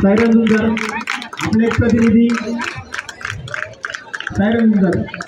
Siren सुंदर आपले प्रतिनिधी सायरन सुंदर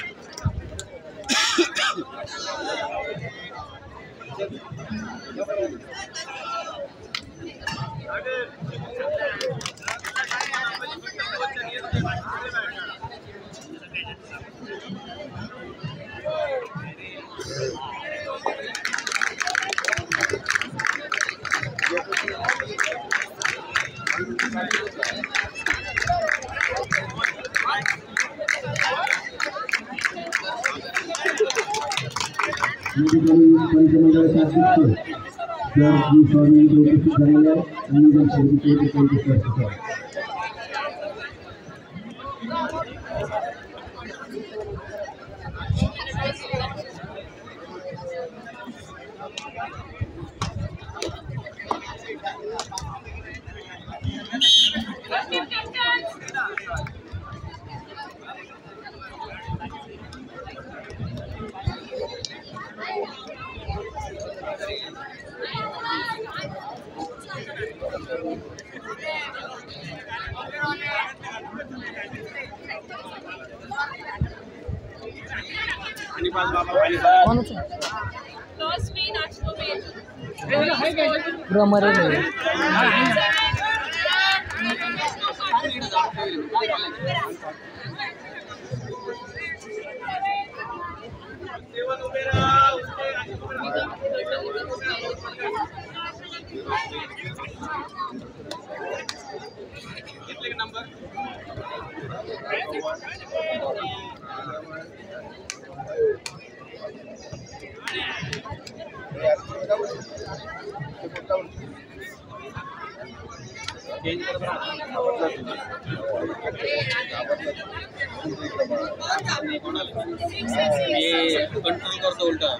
कंट्रोल करतो उलटा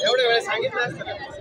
एवढे वेळ सांगितलं असतं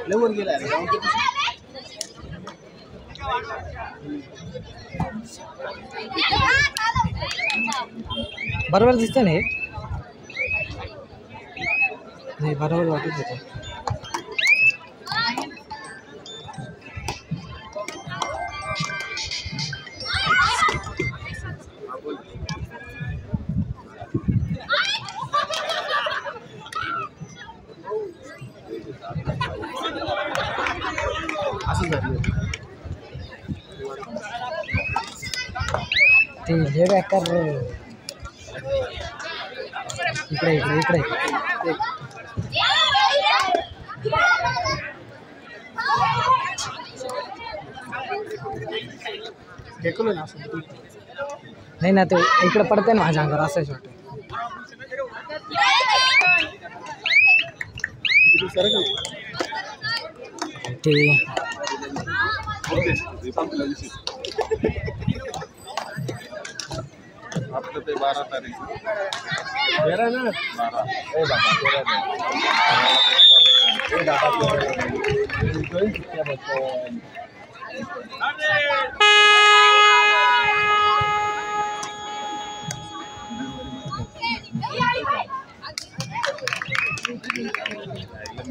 लेवर गेला बरोबर दिसतं नाही नाही बरोबर वाटत होतं ते हे बॅकर इकडे इकडे इकडे नाही ना ते इकडे पडते ना माझ्या अंगावर असं वाटतं ते आपलं ते 12 तारीख 13 ना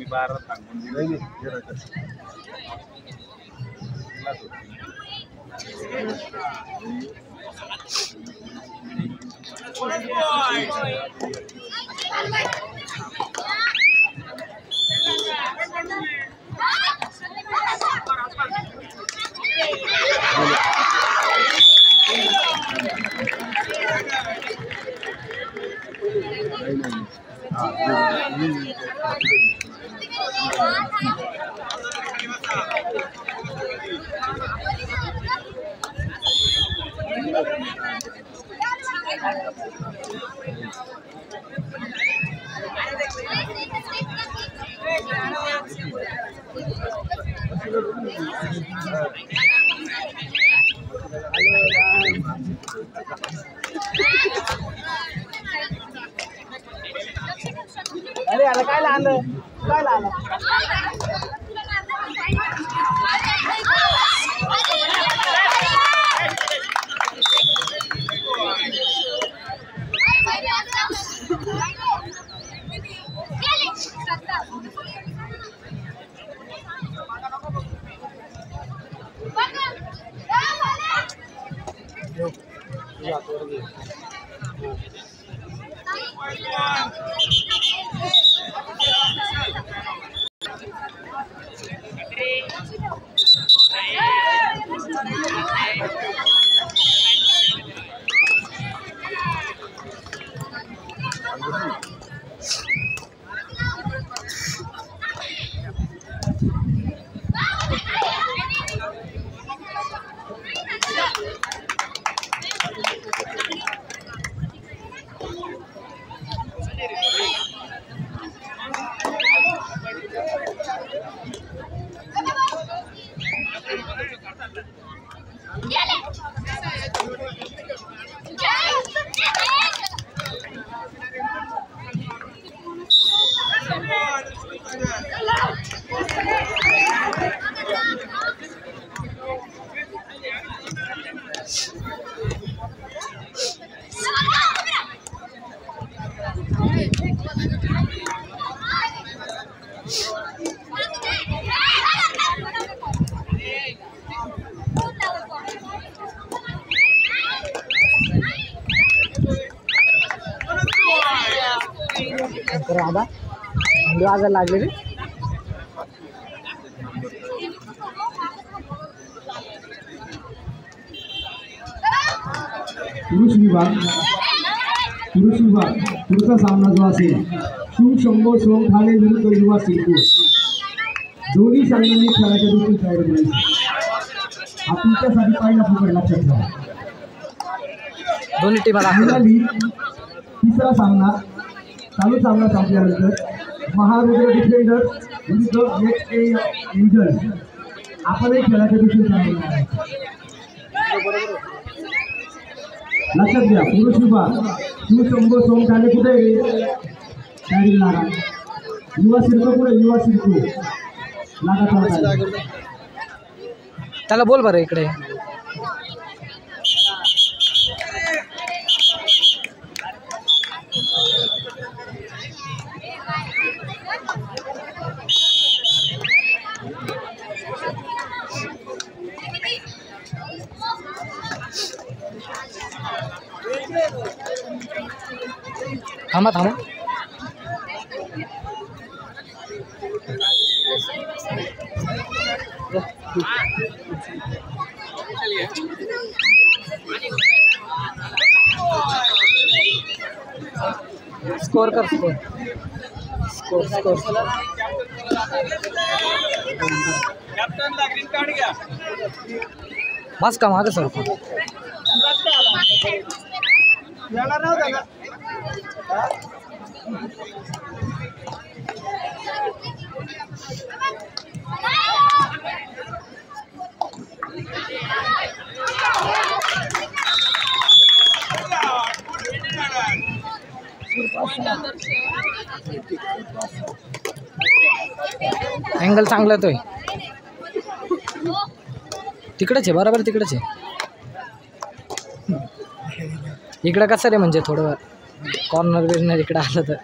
12 सांगून दिलं Good boy. अरे आला काय आलं काय आलं राधा थंडी वाजायला लागली रे पुरुष विभाग पुढचा सामना जो असेल शिवशंभो सोमठाणे विरुद्ध युवा सिल्कू दोन्ही संघांनी खेळाच्या दृष्टीने तयारी करायची हा तुमच्यासाठी पहिला फुकट लक्षात ठेवा दोन्ही टीमला तिसरा सामना चालू सामना संपल्यानंतर महारुद्र डिफेंडर विरुद्ध नेक्स्ट एंजल आपणही खेळाच्या दृष्टीने तयारी करायची लक्षात घ्या पुरुष विभाग शिवशंभो सोमठाणे कुठे तयारी लागा युवा सिल्कू कुठे युवा सिल्कू लागा त्याला बोल बरं इकडे थांबा थांबा स्कोर कर स्कोर स्कोर स्कोर कॅप्टनला ग्रीन कार्ड घ्या बस का मागे सर येणार नव्हता का अँगल चांगला येतोय तिकडेच आहे बरोबर तिकडेच आहे इकडं कसं रे म्हणजे थोडं कॉर्नर बिर्नर इकडं आलं तर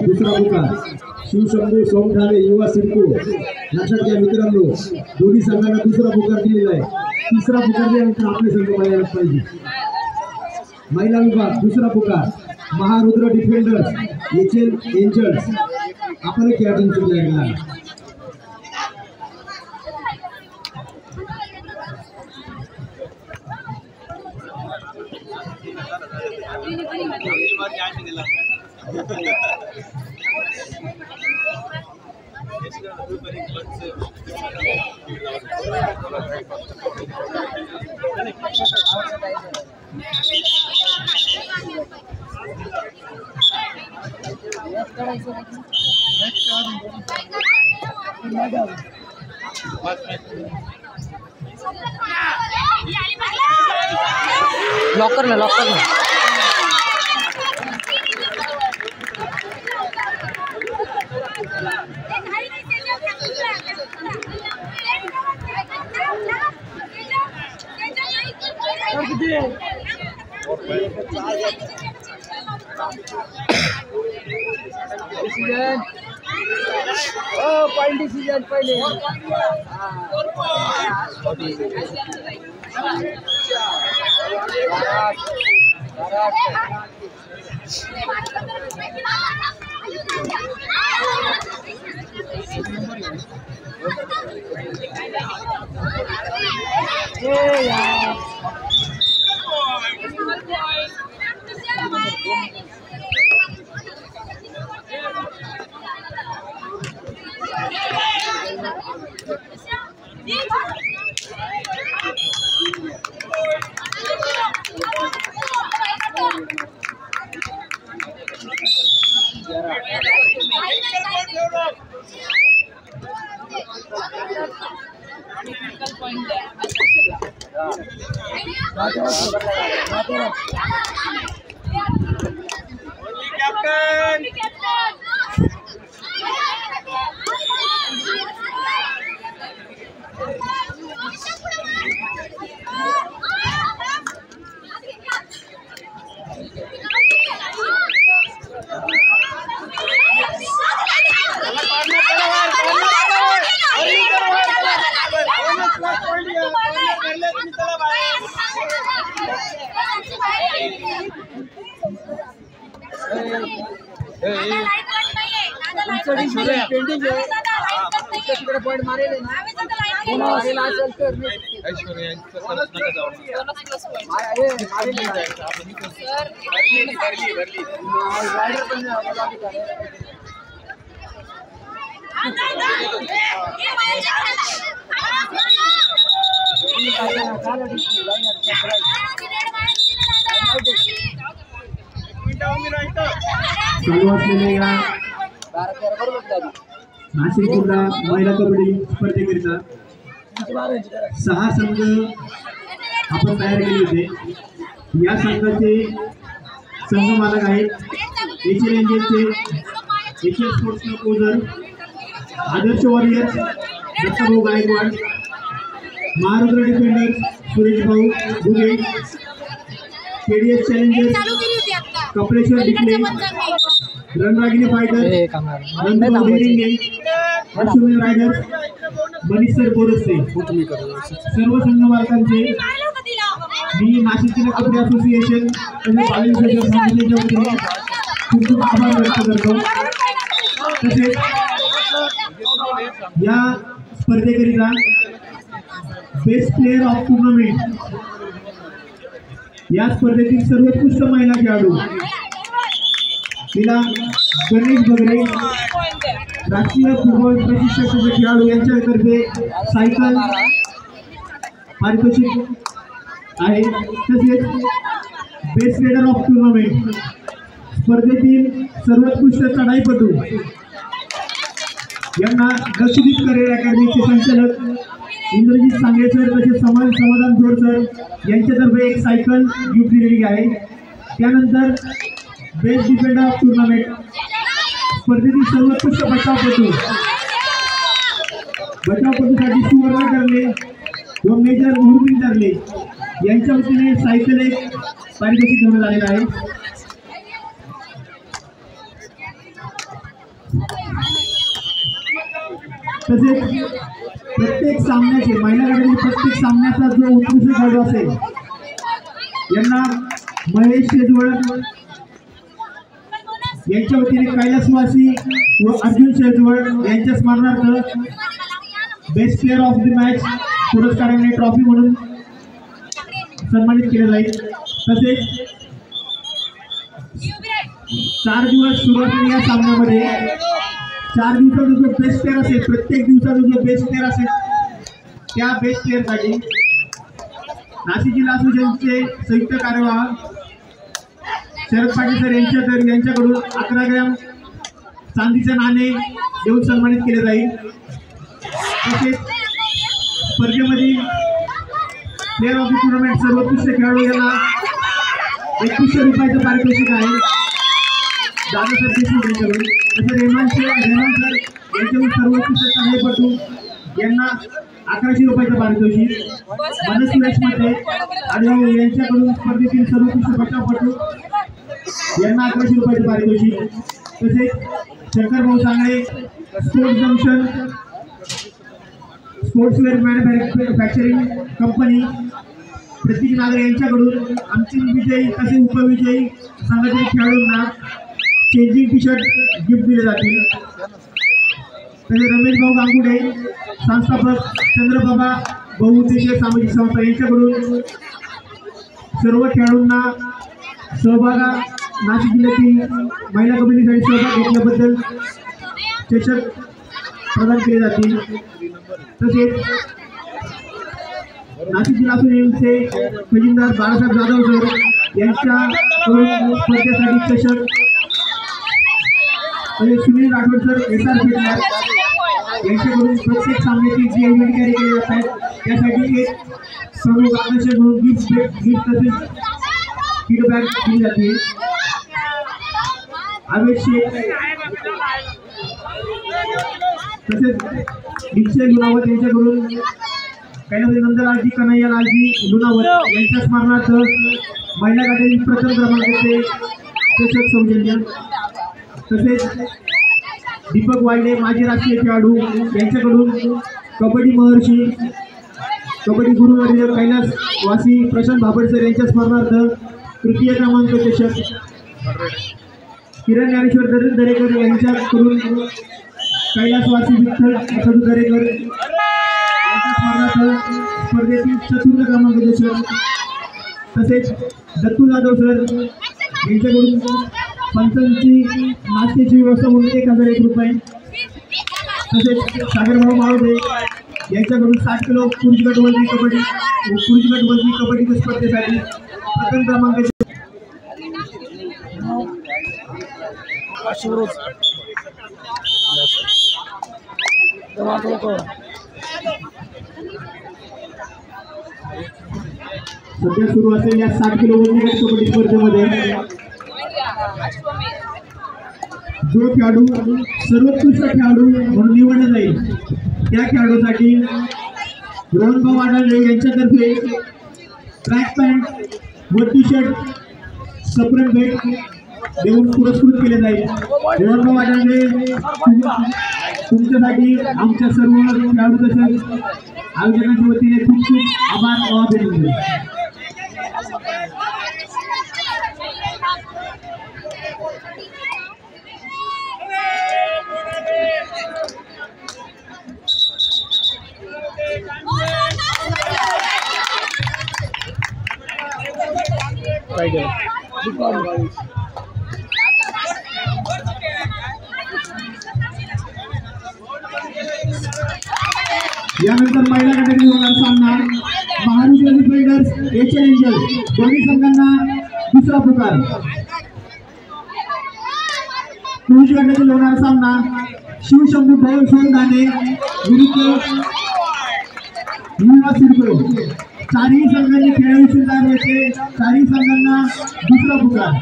दुसरा पुकार शिवशंभू सोमठाणे युवा सिडको. लक्षात घ्या मित्रांनो, दोन्ही संघांना दुसरा पुकार दिलेला आहे. तिसरा पुकार दिल्यानंतर आपले संघ पाहायला पाहिजे. महिला विभाग दुसरा पुकार महारुद्र डिफेंडर्स HL एंजल्स. आपण खेळाडूंची लागला लॉक कर ना पॉइंट डिसीजन पहले पॉइंट मारेले ना चालू असलेल्या नाशिक जिल्हा महिला कबड्डी स्पर्धेकरिता 6 संघ आपण तयार केले होते. या संघाचे संघ मालक आहेत HL एंजल्सचे HL Sports Club Ozar, Adarsh Warriors Dattabhau Gaikwad, Maharudra Defenders Suresh Bhau Duge, KDS Challengers Kapleshwar Dikle, Ranragini Fighter, Ashwini Riders, Manish sir Borse, सर्व संघ मालकांचे मी नाशिक जिल्हा कबड्डी असोसिएशन संघटनेच्या वतीने खूप खूप आभार व्यक्त करतो. तसेच या स्पर्धेकरिता बेस्ट प्लेयर ऑफ टुर्नामेंट या स्पर्धेतील सर्वोत्कृष्ट महिला खेळाडू तिला गणेश बगरे राष्ट्रीय फुटबॉल प्रशिक्षक खेळाडू यांच्यातर्फे सायकल पारितोषिक आहे. तसेच बेस्ट रेडर ऑफ टुर्नामेंट स्पर्धेतील सर्वोत्कृष्ट चढाईपटू यांना दक्षित करिअर अकॅडमीचे संचालक इंद्रजित सांगळे सर तसेच समाधान जोड सर यांच्यातर्फे एक सायकल गिफ्ट दिलेली आहे. त्यानंतर बेस्ट डिफेंडर ऑफ टुर्नामेंट स्पर्धेतील सर्वोत्कृष्ट बचावपटूसाठी सुवर्ण ठरले व मेजर उर्मिन ठरले यांच्या वतीने सायकल एक पारितोषिक देण्यात आलेला आहे. तसेच प्रत्येक सामन्याचे महिला गटातील प्रत्येक सामन्याचा जो उत्कृष्ट खेळाडू असेल यांना महेश शेजवळ यांच्या वतीने कैलासवासी व अर्जुन शेजवळ यांच्या स्मरणार्थ best player of the match पुरस्काराने ट्रॉफी म्हणून सन्मानित केले जाईल. तसेच 4 दिवस सुरू असलेल्या या सामन्यामध्ये 4 दिवसाचा जो बेस्ट प्लेयर असेल प्रत्येक दिवसाचा जो बेस्ट प्लेयर असेल त्या बेस्ट प्लेअरसाठी नाशिक जिल्हा असोसिएशनचे संयुक्त कार्यवाह शरद पाटील सर यांच्याकडून 11 ग्रॅम चांदीचे नाणे देऊन सन्मानित केले जाईल. तसेच स्पर्धेमधील प्लेअर ऑफ द टुर्नामेंट सर्वोत्कृष्ट खेळाडू यांना 2100 रुपयाचं पारितोषिक आहे दादासाहेब देशमुख यांच्याकडून. तसेच रेमान सर यांच्याकडून सर्वोत्कृष्ट चढाईपटू यांना 1100 रुपयाचं पारितोषिक. मनोज सुरेश मते आडगाव यांच्याकडून स्पर्धेतील सर्वोत्कृष्ट बचावपटू यांना 1100 रुपयाचं पारितोषिक. तसेच Shankarbhau Sangle Sports Junction sportswear manufacturing company Pratik Nagare यांच्याकडून अंतिम विजयी तसेच उपविजयी संघटनेतील खेळाडूंना चेंजिंग टी शर्ट गिफ्ट दिले जातील. तसेच रमेश भाऊ गांगुडे संस्थापक चंद्रबाबा बहुउद्देशीय सामाजिक संस्था यांच्याकडून सर्व खेळाडूंना नाशिक जिल्ह्यातील महिला कबड्डीसाठी सहभाग घेतल्याबद्दल चषक प्रदान केले जातील. तसेच नाशिक जिल्हा असोसिएशनचे खजिनदार बाळासाहेब जाधव सर यांच्याकडून स्पर्धेसाठी चषक तसेच Sunil Rathod sir SR fitness यांच्याकडून प्रत्येक सामन्याची जी इव्हेंट कॅरी केले जात आहेत त्यासाठी एक प्रमुख आकर्षण म्हणून गिफ्ट तसेच फीडबॅक दिली जाते. तसेच निश्चय लुणावत यांच्याकडून कैलास नंदलालजी कन्हैयालालजी लुणावत यांच्या स्मरणार्थ महिला गटातील प्रथम क्रमांकाचे चषक सौजन्य. तसेच दीपक वायडे माजी राष्ट्रीय खेळाडू यांच्याकडून कबड्डी महर्षी कबड्डी गुरुवर्य कैलासवासी प्रशांत भाबडसर यांच्या स्मरणार्थ तृतीय क्रमांक चषक. किरण ज्ञानेश्वर दरेकर यांच्याकडून कैलासवासी विठ्ठल सदू दरेकर यांच्या स्मरणार्थ स्पर्धेतील चतुर्थ क्रमांक चषक. तसेच दत्तू जाधव सर यांच्याकडून पंचांची नाश्त्याची व्यवस्था म्हणून 1001 रुपये. तसेच सागरभाऊ माळोदे यांच्याकडून 60 किलो पुरुष गट वजनी कबड्डी स्पर्धेसाठी प्रथम क्रमांकाचे सध्या सुरू असलेल्या 60 किलो वजनी गट कबड्डी स्पर्धेमध्ये जो खेळाडू सर्वोत्कृष्ट खेळाडू म्हणून निवडला जाईल त्या खेळाडूसाठी रोहनभाऊ आढळले यांच्यातर्फे ट्रॅक पॅन्ट व टी शर्ट सप्रेम भेट देऊन पुरस्कृत केले जाईल. रोहनभाऊ आढळले तुमच्यासाठी आमच्या सर्व खेळाडू तसेच आयोजकांच्या वतीने खूप खूप आभार व अभिनंदन. यानंतर महिला गटातील होणार सामना महाविद्यालय डिफेंडर्स एच एंजल्स दोन्ही संघांना दुसरा पुकार. पुरुष गटातील होणार सामना शिवशंभू भाऊ सोनदाने विरुद्ध युवा सिडको. चारही संघांनी खेळाडू सुधार येते. चारही संघांना दुसरा पुकार.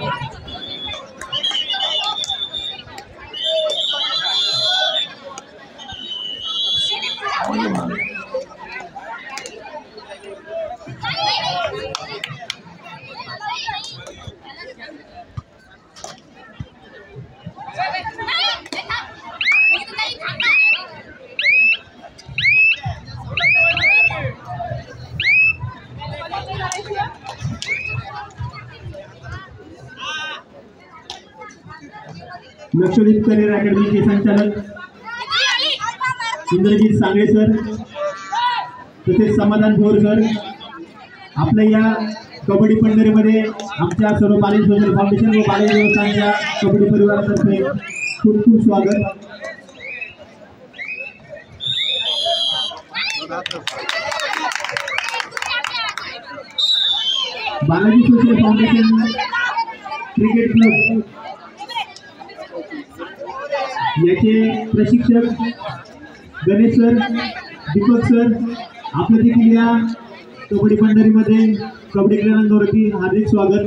लक्षणीय करिअर अकॅडमीचे संचालक इंद्रजीत सांगळे सर तसेच समाधान भोर सर आपल्या या कबड्डी पंढरीमध्ये आमच्या सर्व बालाजी सोशल फाउंडेशन व बालाजी देवस्थानच्या कबड्डी परिवारातर्फे खूप खूप स्वागत. Balaji social foundation cricket club याचे प्रशिक्षक गणेश सर दीपक सर आपलं देखील या कबड्डी पंढरीमध्ये कबड्डी क्रीडांगणावरती हार्दिक स्वागत.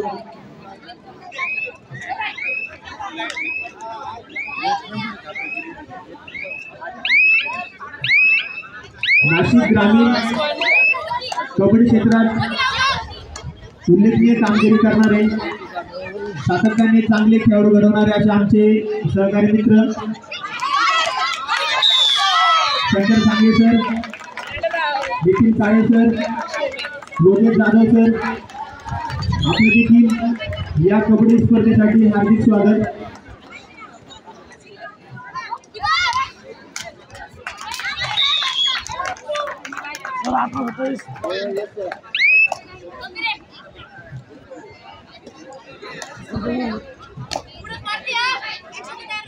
नाशिक ग्रामीण कबड्डी क्षेत्रात उल्लेखनीय कामगिरी करणारे सातत्याने चांगले खेळाडू घडवणारे असे आमचे सहकारी मित्र Shankar Sangle sir, Nitin Kale sir, Yogesh Jadhav sir आपले देखील या कबड्डी स्पर्धेसाठी हार्दिक स्वागत.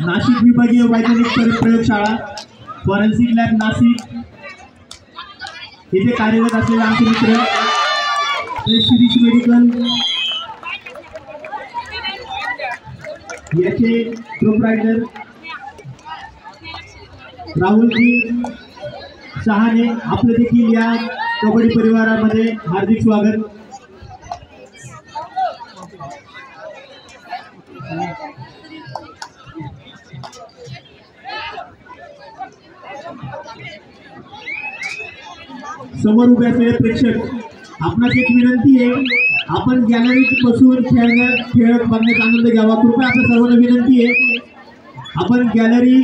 नाशिक विभागीय वैज्ञानिक प्रयोगशाळा फॉरेन्सिक लॅब नाशिक येथे कार्यरत असलेले आमचे मित्र प्रेस्टिज मेडिकल याचे प्रोप्रायटर राहुलजी शहाणे आपले देखील या कबड्डी परिवारामध्ये हार्दिक स्वागत. समोर उभे असलेले प्रेक्षक आपणास एक विनंती आहे, आपण गॅलरीत बसून खेळ बघण्याचा आनंद घ्यावा. कृपया आपल्या सर्वांना विनंती आहे, आपण गॅलरीत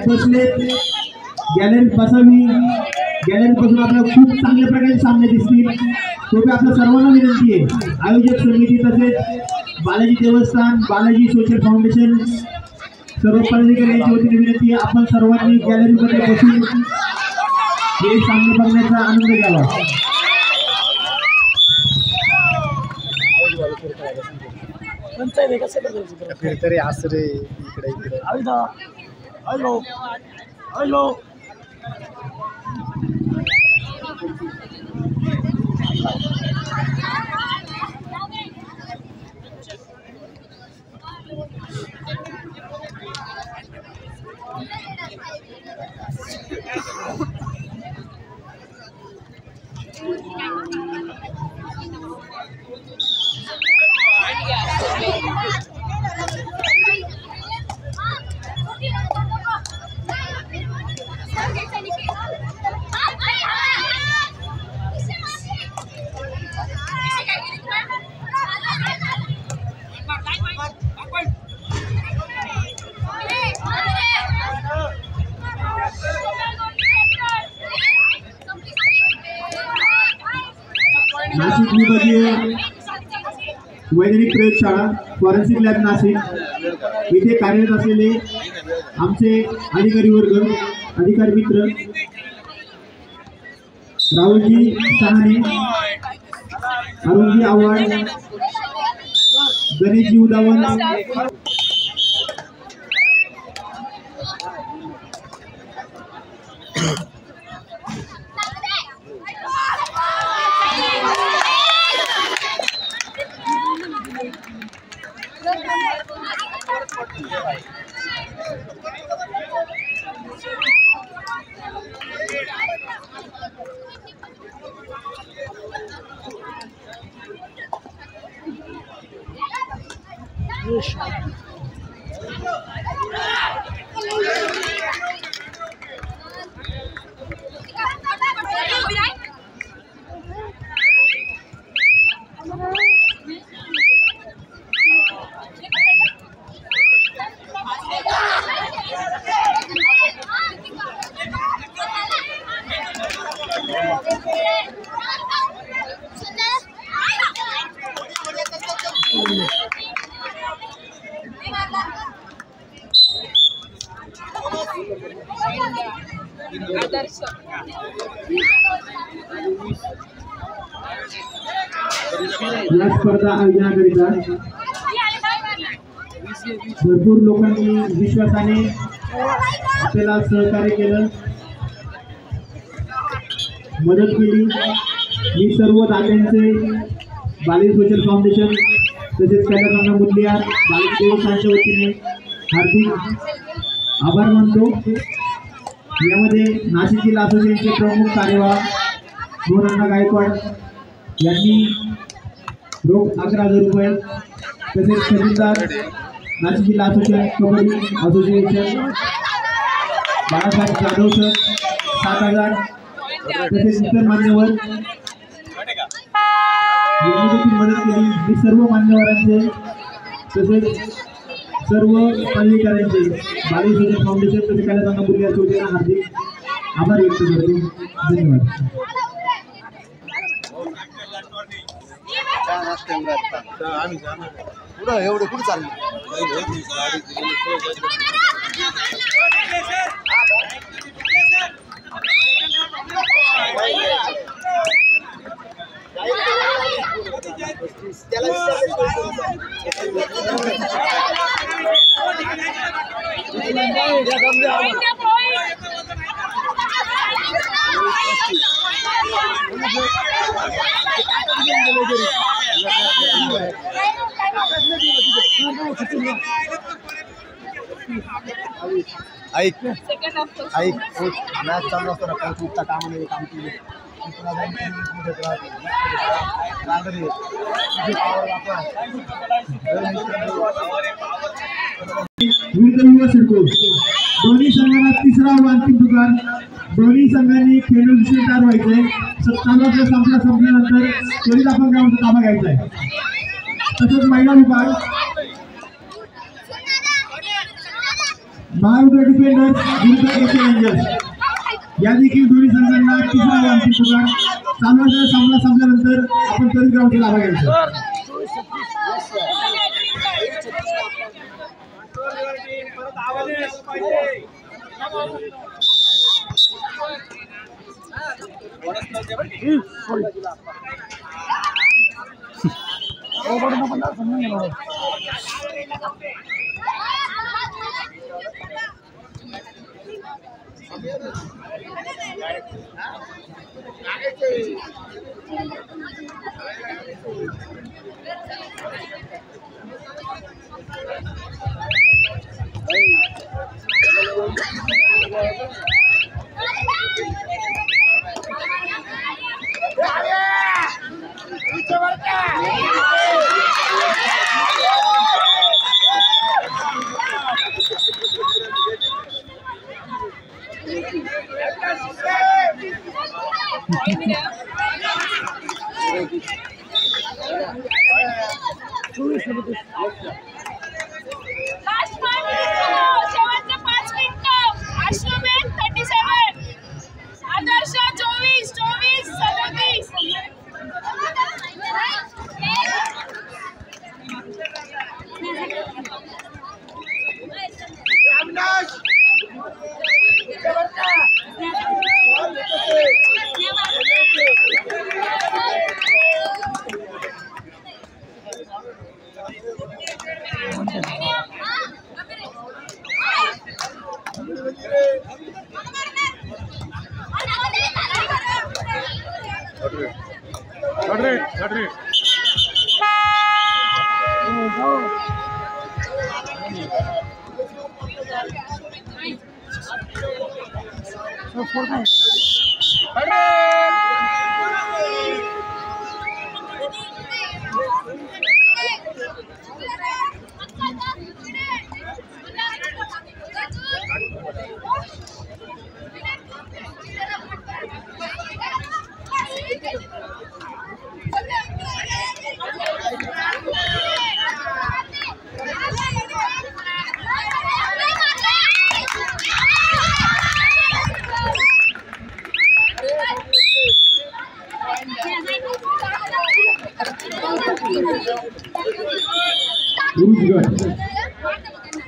बसले गॅलरीत बसावी. गॅलरीत बसून आपल्याला खूप चांगल्या प्रकारे सामने दिसतील. कृपया आपल्या सर्वांना विनंती आहे, आयोजक समिती तसेच बालाजी देवस्थान बालाजी सोशल फाउंडेशन सर्व पदाधिकारी यांच्या वतीने विनंती आहे, आपण सर्वांनी गॅलरीमध्ये बसून हे सामने बघण्याचा आनंद घ्यावा. फिरतरी आसरे इकडे इकडे हॅलो हॅलो शासकीय वैज्ञानिक प्रयोगशाळा फॉरेन्सिक लॅब नाशिक इथे कार्यरत असलेले आमचे अधिकारी वर्ग, अधिकारी मित्र राहुलजी सहाने, अरुणजी आव्हाड, गणेशजी उदावन, या स्पर्धा आयोजनाकरिता भरपूर लोकांनी विश्वासाने आपल्याला सहकार्य केलं, मदत केली। मी सर्व दात्यांचे बालिक सोशल फाउंडेशन तसेच कैलास मुंडिया बालिक देवस्थानच्या वतीने हार्दिक आभार मानतो। यामध्ये नाशिक जिल्हा असोसिएशनचे प्रमुख कार्यवाह मोहनअण्णा गायकवाड यांनी रोख 11,000 रुपये, तसेच खजिनदार नाशिक जिल्हा association kabaddi association Balasaheb Jadhav sir 7,000, तसेच इतर मान्यवर यांनी देखील मदत केली। मी सर्व मान्यवरांचे तसेच सर्व पदाधिकाऱ्यांचे बालिक सोशल फाउंडेशन तसेच कैलास मुंडिया वतीने हार्दिक आभार व्यक्त करतो। धन्यवाद। आम्ही जाणार पुढं एवढं कुठं चाललं ऐक मॅच चालू असताना कोचचा कामाने काम केले दोन्ही संघांना तिसरा व अंतिम दुकान। दोन्ही संघांनी खेळून विषयकार व्हायचंय। 57 संपल्यानंतर त्वरित आपण ग्राउंडचा ताबा घ्यायचा आहे। तसंच महिला विभाग महाविद्यालय डिफेंडर्स विरुद्ध चॅलेंजर्स या देखील दोन्ही संघांना तिसरा व अंतिम दुकान। सामना संपल्यानंतर आपण त्वरित ग्राउंडचा ताबा घ्यायचा। आदर्श 24 37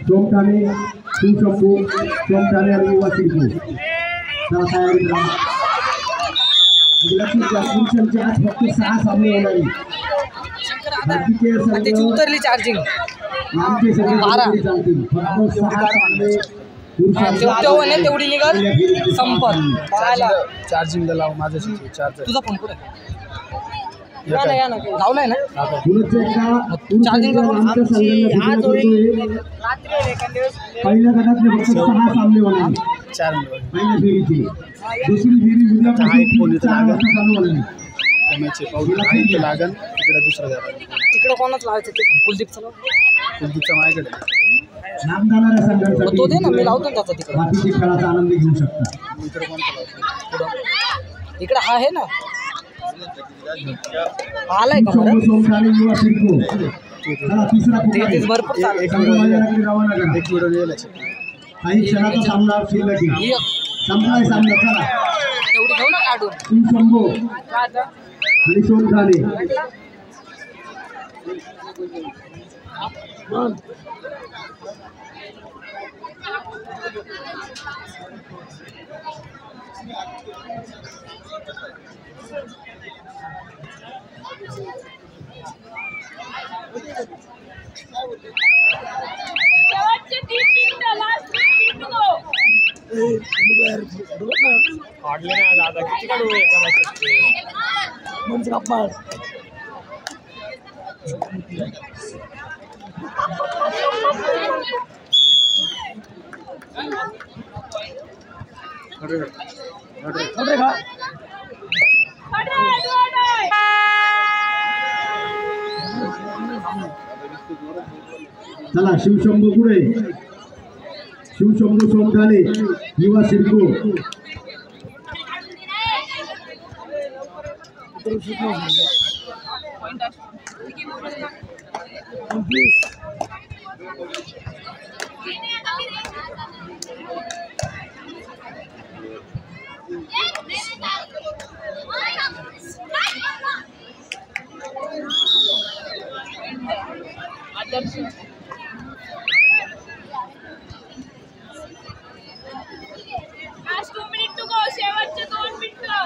सोमठाणे शिवशंभू सोमठाणे आणि युवा सिडको चला तयारी करा. लक्षात घ्या पुरुषांचे आज फक्त 6 सामने होणार आहेत. बाकीचे त्याची सर्व उतरली चार्जिंग आमचे सगळे चालतील. फक्त 6 सामने तेवढी तेवढी निघाल संपत चार्जिंग लाव माझं चार्जर. तुझा फोन कुठे या ना लावलाय ना चार्जिंग पहिल्या गटातले फक्त 6 सामने होणार. 4 पहिल्या फेरीचे दुसरी फेरी उद्या चालू होणार. लागन तिकडे दुसरं तिकडे कोणाच लावायचं ते कुलदीपचं लाव. कुलदीपचा माझ्याकडे नाम जाणाऱ्या संघांसाठी तो दे ना मी लावतो त्याचा तिकडे. बाकीचे खेळाचा आनंद घेऊ शकता. इकडे कोणता लावतो इकडे हा आहे ना आलाय का बरं सोमठाणे युवा सिडको चला तिसरा तेच भरपूर चालू आहे. रवाना करा. एक व्हिडिओ लिहिला काही क्षणाचा सामना शिल्लक आहे. संपलाय सामना. चला तेवढी घेऊ ना काढून शिवशंभू आणि सोमठाणे शेवटचे 3 मिनिटं लास्ट 3 मिनिटं गो. काढले नाही दादा किती काढू एका मॅचेस चला शिवशंभू पुढे शिवशंभू सोमठाणे युवा CIDCO last 2 minute to go. शेवटचे 2 मिनिटं.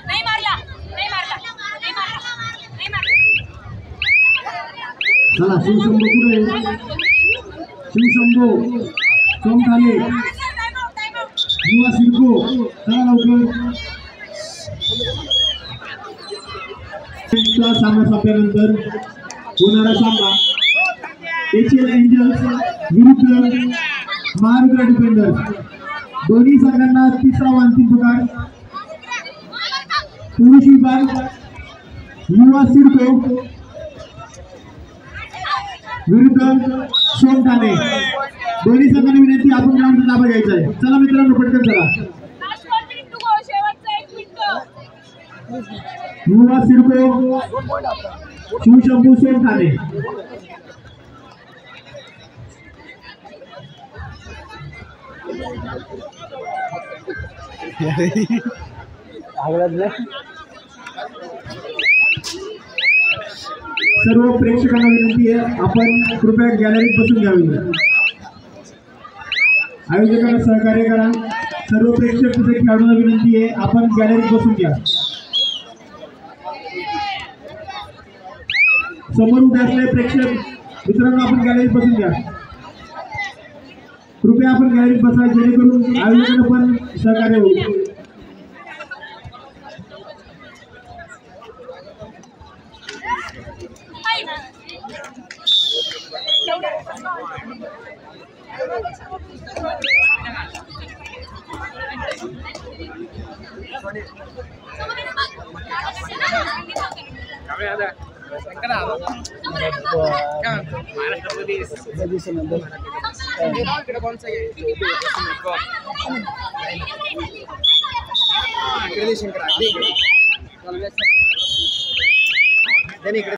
नाही मारला नाही मारला नाही मारला नाही मारला. चला शिवशंभू पुढे शिवशंभू सोमठाणे युवा सिडको चला लवकर. सामना संपल्यानंतर होणारा सामना एशियन एंजल्स विरुद्ध महारुद्र डिफेंडर्स. दोन्ही संघांना तिसरा व अंतिम पुकार. पुरुष विभाग युवा सिडको विरुद्ध सोमठाणे. दोन्ही संघांना विनंती आपण ग्राउंडचा ताबा घ्यायचा आहे. चला मित्रांनो पटकन चला. Last 1 minute to go. शेवटचं 1 मिनिट. युवा सिडको शिवशंभू सोमठाणे. सर्व प्रेक्षकांना विनंती आहे आपण कृपया गॅलरीत बसून घ्यावी. आयोजकांना सहकार्य करा. सर्व प्रेक्षक तसेच खेळाडूंना विनंती आहे आपण गॅलरीत बसून घ्या. समोर उभे असलेले प्रेक्षक मित्रांनो आपण गॅलरीत बसून घ्या. कृपया आपण गॅलरीत बसा जेणेकरून आयोजकांना पण सहकार्य होईल. इकडे